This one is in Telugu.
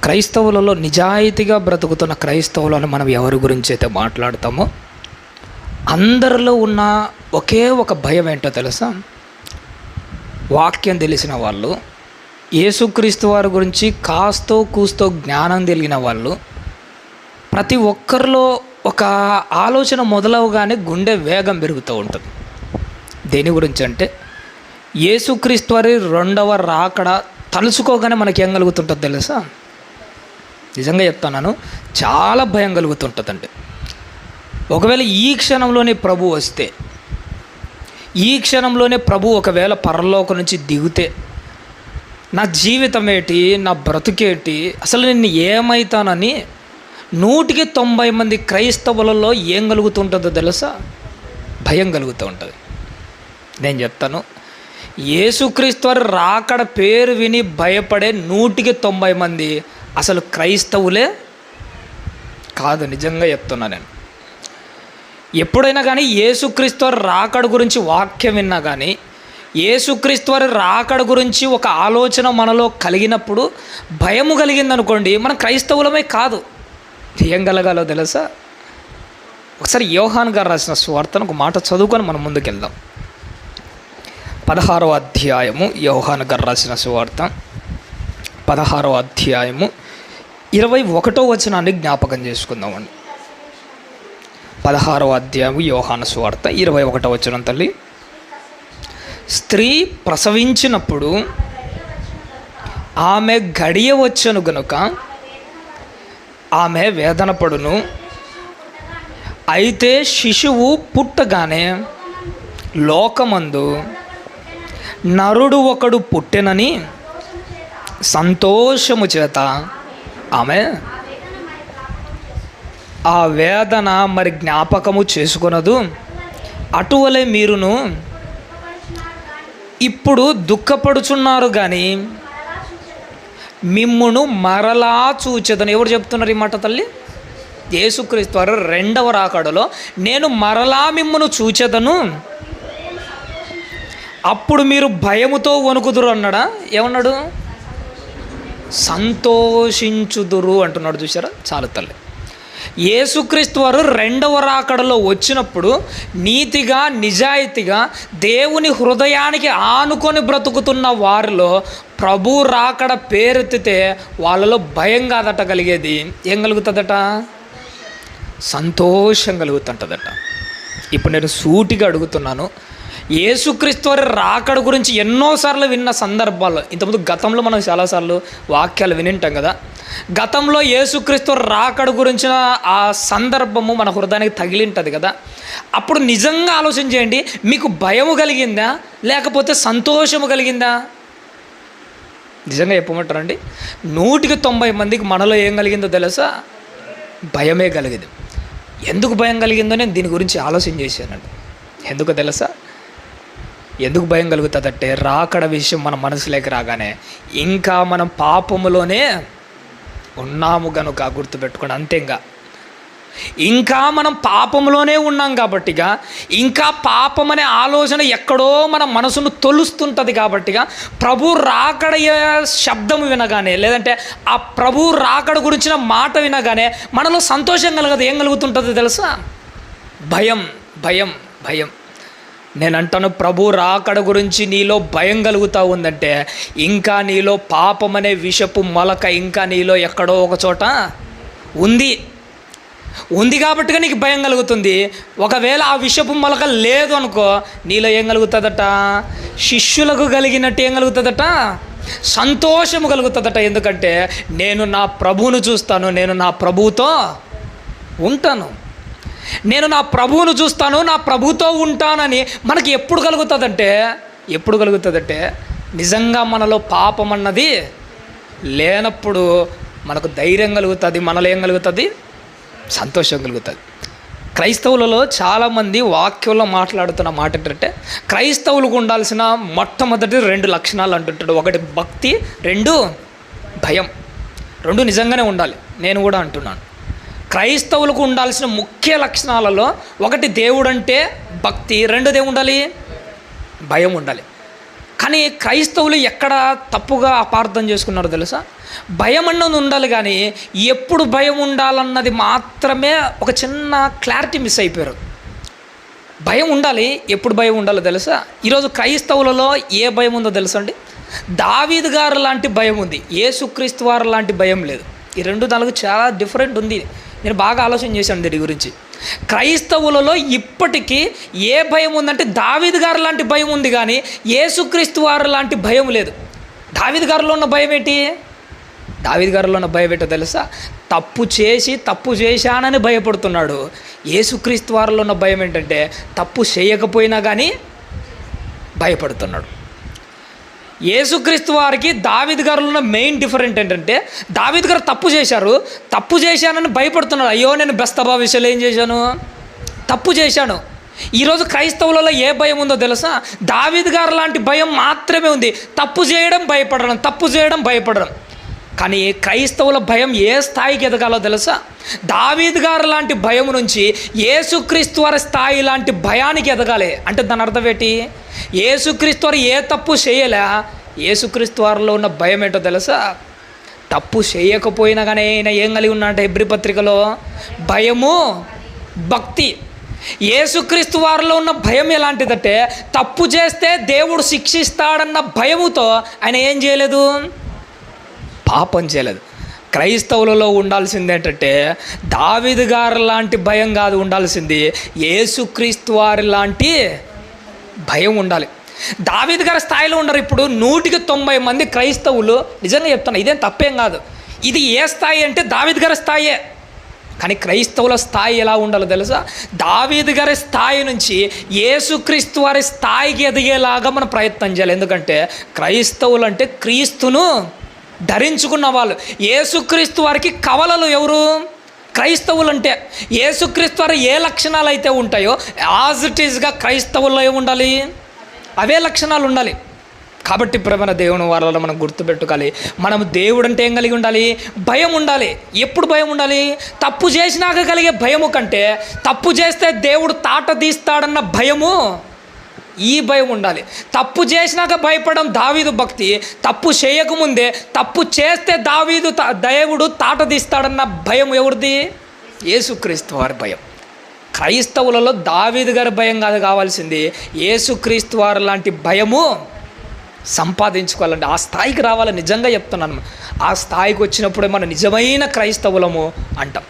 క్రైస్తవులలో నిజాయితీగా బ్రతుకుతున్న క్రైస్తవులను మనం ఎవరి గురించి అయితే మాట్లాడతామో అందరిలో ఉన్న ఒకే ఒక భయం ఏంటో తెలుసా? వాక్యం తెలిసిన వాళ్ళు, యేసుక్రీస్తు వారి గురించి కాస్తో కూస్తో జ్ఞానం తెలిగిన వాళ్ళు, ప్రతి ఒక్కరిలో ఒక ఆలోచన మొదలవగానే గుండె వేగం పెరుగుతూ ఉంటుంది. దేని గురించి అంటే యేసుక్రీస్తు వారి రెండవ రాకడ తలుచుకోగానే మనకి ఏం కలుగుతుంటుంది తెలుసా? నిజంగా చెప్తున్నాను, చాలా భయం కలుగుతుంటుందండి. ఒకవేళ ఈ క్షణంలోనే ప్రభు వస్తే, ఈ క్షణంలోనే ప్రభు ఒకవేళ పరలోకం నుంచి దిగితే నా జీవితం ఏంటి, నా బ్రతుకేంటి, అసలు నేను ఏమవుతానని 190 మంది క్రైస్తవులలో ఏం కలుగుతుంటుందో తెలుసా? భయం కలుగుతూ ఉంటుంది. నేను చెప్తాను, యేసుక్రీస్తు వారి రాకడ పేరు విని భయపడే 190 మంది అసలు క్రైస్తవులే కాదు. నిజంగా చెప్తున్నా నేను. ఎప్పుడైనా కానీ యేసుక్రీస్తు వారి రాకడ గురించి వాక్యం విన్నా కానీ, యేసుక్రీస్తు వారి రాకడ గురించి ఒక ఆలోచన మనలో కలిగినప్పుడు భయము కలిగిందనుకోండి, మనం క్రైస్తవులమే కాదు. ఏం కలగాలో తెలుసా? ఒకసారి యోహాన్ గారు రాసిన సువార్తను ఒక మాట చదువుకొని మనం ముందుకెళ్దాం. 16వ అధ్యాయము, యోహాన్ గారు రాసిన సువార్త 16వ అధ్యాయము 21వ వచనాన్ని జ్ఞాపకం చేసుకుందామండి. 16వ అధ్యాయము యోహాను సువార్త 21వ వచనం. తల్లి, స్త్రీ ప్రసవించినప్పుడు ఆమె గడియ వచ్చను గనుక ఆమె వేదన పడును. అయితే శిశువు పుట్టగానే లోకమందు నరుడు ఒకడు పుట్టెనని సంతోషము చేత ఆమె ఆ వేదన మరి జ్ఞాపకము చేసుకొనదు. అటువలే మీరును ఇప్పుడు దుఃఖపడుచున్నారు కానీ మిమ్మును మరలా చూచెదను. ఎవరు చెప్తున్నారు ఈ మాట తల్లి? యేసుక్రీస్తు వారు రెండవ రాకడలో నేను మరలా మిమ్మును చూచెదను, అప్పుడు మీరు భయముతో వణుకుదురు అన్నాడా? ఏమన్నాడు? సంతోషించుదురు అంటున్నాడు. చూసారా? చాలు తల్లి. యేసుక్రీస్తు వారు రెండవ రాకడలో వచ్చినప్పుడు నీతిగా నిజాయితీగా దేవుని హృదయానికి ఆనుకొని బ్రతుకుతున్న వారిలో ప్రభు రాకడ పేరెత్తితే వాళ్ళలో భయం కాదట కలిగేది. ఏం కలుగుతుందట? సంతోషం కలుగుతుంటుందట. ఇప్పుడు నేను సూటిగా అడుగుతున్నాను, యేసుక్రీస్తు వారి రాకడ గురించి ఎన్నోసార్లు విన్న సందర్భాల్లో, ఇంతకుముందు గతంలో మనం చాలాసార్లు వాక్యాలు వినింటాం కదా, గతంలో యేసుక్రీస్తు రాకడ గురించిన ఆ సందర్భము మన హృదయానికి తగిలింటుంది కదా. అప్పుడు నిజంగా ఆలోచన చేయండి, మీకు భయము కలిగిందా లేకపోతే సంతోషము కలిగిందా? నిజంగా చెప్పమంటారండి, 190 మందికి మనలో ఏం కలిగిందో తెలుసా? భయమే కలిగింది. ఎందుకు భయం కలిగిందో నేను దీని గురించి ఆలోచన చేశానండి. ఎందుకు తెలుసా? ఎందుకు భయం కలుగుతుందంటే, రాకడ విషయం మన మనసులోకి రాగానే ఇంకా మనం పాపములోనే ఉన్నాము కనుక గుర్తుపెట్టుకోండి. అంతేగా, ఇంకా మనం పాపంలోనే ఉన్నాం కాబట్టిగా, ఇంకా పాపం అనే ఆలోచన ఎక్కడో మన మనసును తొలుస్తుంటుంది కాబట్టిగా, ప్రభు రాకడ శబ్దం వినగానే లేదంటే ఆ ప్రభు రాకడ గురించిన మాట వినగానే మనలో సంతోషం కలగదు. ఏం కలుగుతుంటుంది తెలుసా? భయం, భయం, భయం. నేను అంటాను, ప్రభు రాకడ గురించి నీలో భయం కలుగుతూ ఉందంటే ఇంకా నీలో పాపం అనే విషపు మొలక ఇంకా నీలో ఎక్కడో ఒక చోట ఉంది కాబట్టిగా నీకు భయం కలుగుతుంది. ఒకవేళ ఆ విషపు మొలక లేదు అనుకో, నీలో ఏం కలుగుతుందట? శిష్యులకు కలిగినట్టు ఏం కలుగుతుందట? సంతోషము కలుగుతుందట. ఎందుకంటే నేను నా ప్రభువును చూస్తాను, నేను నా ప్రభువుతో ఉంటాను, నేను నా ప్రభువును చూస్తాను, నా ప్రభుతో ఉంటానని మనకి ఎప్పుడు కలుగుతుందంటే నిజంగా మనలో పాపం అన్నది లేనప్పుడు మనకు ధైర్యం కలుగుతుంది. మనలో ఏం కలుగుతుంది? సంతోషం కలుగుతుంది. క్రైస్తవులలో చాలామంది వాక్యంలో మాట్లాడుతున్న మాట ఏంటంటే, క్రైస్తవులకు ఉండాల్సిన మొట్టమొదటి 2 లక్షణాలు అంటుంటాడు. ఒకటి భక్తి, 2 భయం. 2 నిజంగానే ఉండాలి. నేను కూడా అంటున్నాను, క్రైస్తవులకు ఉండాల్సిన ముఖ్య లక్షణాలలో ఒకటి దేవుడంటే భక్తి, 2 ఏముండాలి? భయం ఉండాలి. కానీ క్రైస్తవులు ఎక్కడ తప్పుగా అపార్థం చేసుకున్నారో తెలుసా? భయం అన్నది ఉండాలి, కానీ ఎప్పుడు భయం ఉండాలన్నది మాత్రమే ఒక చిన్న క్లారిటీ మిస్ అయిపోయారు. భయం ఉండాలి, ఎప్పుడు భయం ఉండాలో తెలుసా? ఈరోజు క్రైస్తవులలో ఏ భయం ఉందో తెలుసా అండి? దావీదు గారు లాంటి భయం ఉంది, యేసుక్రీస్తు వారు లాంటి భయం లేదు. ఈ రెండు దానికి చాలా డిఫరెంట్ ఉంది. నేను బాగా ఆలోచన చేశాను దీని గురించి. క్రైస్తవులలో ఇప్పటికీ ఏ భయం ఉందంటే దావీదు గారు లాంటి భయం ఉంది, కానీ యేసుక్రీస్తు వారు లాంటి భయం లేదు. దావీదు గారిలో ఉన్న భయం ఏంటి? దావీదు గారిలో ఉన్న భయం ఏంటో తెలుసా? తప్పు చేశానని భయపడుతున్నాడు. యేసుక్రీస్తు వారిలో ఉన్న భయం ఏంటంటే తప్పు చేయకపోయినా కానీ భయపడుతున్నాడు. యేసుక్రీస్తు వారికి దావీదు గారిలో ఉన్న మెయిన్ డిఫరెంట్ ఏంటంటే, దావీదు గారు తప్పు చేశానని భయపడుతున్నాడు. అయ్యో, నేను బెస్తబా విషయంలో ఏం చేశాను? తప్పు చేశాను. ఈరోజు క్రైస్తవులలో ఏ భయం ఉందో తెలుసా? దావీదు గారు లాంటి భయం మాత్రమే ఉంది. తప్పు చేయడం భయపడడం. కానీ క్రైస్తవుల భయం ఏ స్థాయికి ఎదగాలో తెలుసా? దావీదు గారు లాంటి భయం నుంచి యేసుక్రీస్తు వారి స్థాయి లాంటి భయానికి ఎదగాలి. అంటే దాని అర్థం ఏంటి? యేసుక్రీస్తు వారు ఏ తప్పు చేయలే, యేసుక్రీస్తు వారిలో ఉన్న భయం ఏంటో తెలుసా? తప్పు చేయకపోయినా కానీ ఆయన ఏం కలిగి ఉన్నాడంటే హెబ్రీ పత్రికలో భయము, భక్తి. యేసుక్రీస్తు వారిలో ఉన్న భయం ఎలాంటిదంటే తప్పు చేస్తే దేవుడు శిక్షిస్తాడన్న భయముతో ఆయన ఏం చేయలేదు? పాపం చేయలేదు. క్రైస్తవులలో ఉండాల్సింది ఏంటంటే దావీదు గారు లాంటి భయం కాదు ఉండాల్సింది, యేసుక్రీస్తు వారి లాంటి భయం ఉండాలి. దావీదు గారి స్థాయిలో ఉండరు. ఇప్పుడు 190 మంది క్రైస్తవులు, నిజంగా చెప్తాను, ఇదేం తప్పేం కాదు. ఇది ఏ స్థాయి అంటే దావీదు గారి స్థాయే. కానీ క్రైస్తవుల స్థాయి ఎలా ఉండాలో తెలుసా? దావీదు గారి స్థాయి నుంచి యేసుక్రీస్తు వారి స్థాయికి ఎదిగేలాగా మనం ప్రయత్నం చేయాలి. ఎందుకంటే క్రైస్తవులు అంటే క్రీస్తును ధరించుకున్న వాళ్ళు. యేసుక్రీస్తు వారికి కవలలు ఎవరు? క్రైస్తవులు. అంటే యేసుక్రీస్తు వారి ఏ లక్షణాలు అయితే ఉంటాయో యాజ్ ఇట్ ఈస్గా క్రైస్తవుల్లో ఏముండాలి? అవే లక్షణాలు ఉండాలి. కాబట్టి ప్రేమ దేవుని వారిలో మనం గుర్తుపెట్టుకోవాలి, మనం దేవుడు అంటే ఏం కలిగి ఉండాలి? భయం ఉండాలి. ఎప్పుడు భయం ఉండాలి? తప్పు చేసినాక కలిగే భయము కంటే తప్పు చేస్తే దేవుడు తాట తీస్తాడన్న భయము, ఈ భయం ఉండాలి. తప్పు చేసినాక భయపడడం దావీదు భక్తి. తప్పు చేయకముందే తప్పు చేస్తే దేవుడు తాట తీస్తాడన్న భయం ఎవరిది? యేసుక్రీస్తు వారి భయం. క్రైస్తవులలో దావీదు గారి భయం కాదు కావాల్సింది, యేసుక్రీస్తు వారి లాంటి భయము సంపాదించుకోవాలంటే ఆ స్థాయికి రావాలి. నిజంగా చెప్తున్నాను, ఆ స్థాయికి వచ్చినప్పుడే మనం నిజమైన క్రైస్తవులము అంటాం.